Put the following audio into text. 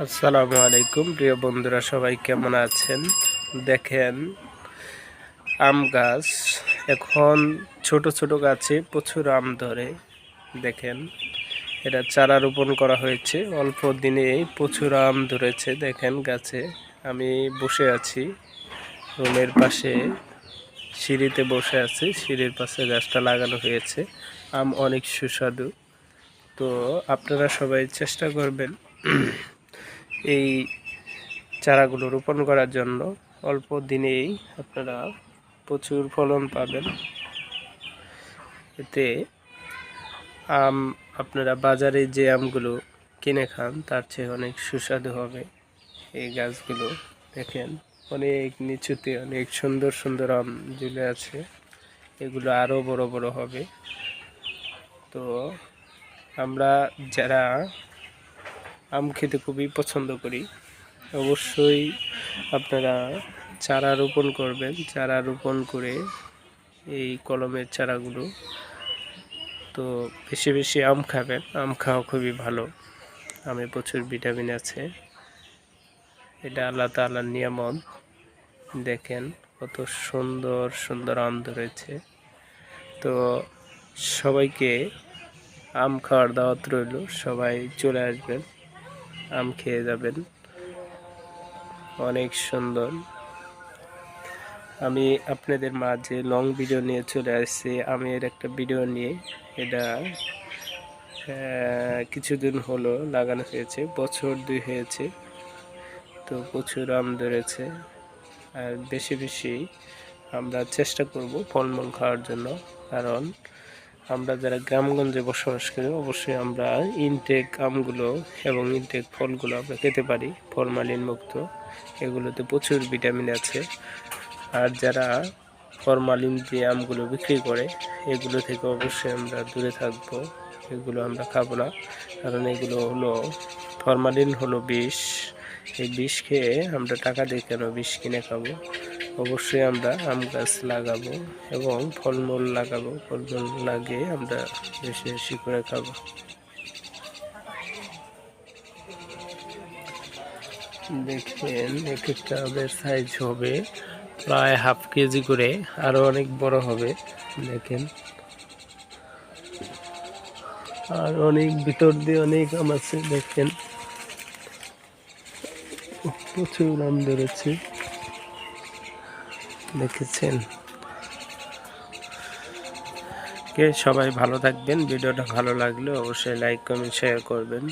আসসালামু আলাইকুম প্রিয় বন্ধুরা, সবাই কেমন আছেন? দেখেন, আম গাছ এখন ছোট ছোট গাছে প্রচুর আম ধরে। দেখেন, এটা চারা রোপণ করা হয়েছে, অল্প দিনেই প্রচুর আম ধরেছে। দেখেন গাছে আমি বসে আছি, রুমের পাশে সিঁড়িতে বসে আছি, সিঁড়ির পাশে গাছটা লাগানো হয়েছে। আম অনেক সুস্বাদু। তো আপনারা সবাই চেষ্টা করবেন এই চারাগুলো রোপণ করার জন্য। অল্প দিনেই আপনারা প্রচুর ফলন পাবেন। এতে আম আপনারা বাজারে যে আমগুলো কিনে খান তার চেয়ে অনেক সুস্বাদু হবে। এই গাছগুলো দেখেন, অনেক নিচুতে অনেক সুন্দর সুন্দর আম ঝুলে আছে। এগুলো আরও বড় বড় হবে। তো আমরা যারা আম খেতে খুবই পছন্দ করি, অবশ্যই আপনারা চারা রোপণ করবেন। চারা রোপণ করে এই কলমের চারাগুলো, তো বেশি বেশি আম খাবেন। আম খাওয়া খুবই ভালো, আমে প্রচুর ভিটামিন আছে। এটা আল্লাহ তাআলার নিয়ামত। দেখেন কত সুন্দর সুন্দর আম ধরেছে। তো সবাইকে আম খাওয়ার দাওয়াত রইল, সবাই চলে আসবেন, আম খেয়ে যাবেন। অনেক সুন্দর। আমি আপনাদের মাঝে লং ভিডিও নিয়ে চলে আসছি, আমের একটা ভিডিও নিয়ে। এটা কিছুদিন হলো লাগানো হয়েছে, বছর 2 হয়েছে। তো প্রচুর আম ধরেছে। আর বেশি বেশি আমরা চেষ্টা করব ফলমূল খাওয়ার জন্য, কারণ আমরা যারা গ্রামগঞ্জে বসবাস করি অবশ্যই আমরা ইনটেক আমগুলো এবং ইনটেক ফলগুলো আমরা খেতে পারি, ফরমালিন মুক্ত। এগুলোতে প্রচুর ভিটামিন আছে। আর যারা ফরমালিন দিয়ে আমগুলো বিক্রি করে, এগুলো থেকে অবশ্যই আমরা দূরে থাকব। এগুলো আমরা খাবো না, কারণ এগুলো হলো ফরমালিন, হলো বিষ। এই বিষ খেয়ে আমরা টাকা দিয়ে কেন বিষ কিনে খাবো? অবশ্যই আমরা আম গাছ লাগাবো এবং ফলমূল লাগাবো। ফলমূল লাগিয়ে আমরা বেশি বেশি করে খাবো। দেখেন, এক একটা আমের সাইজ হবে প্রায় ½ কেজি করে, আরো অনেক বড় হবে। দেখেন, আর অনেক ভিতর দিয়ে অনেক আম আছে। দেখেন, প্রচুর আম ধরেছে। দেখেছেন? সবাই ভালো থাকবেন। ভিডিওটা ভালো লাগলে অবশ্যই লাইক কমেন্ট শেয়ার করবেন।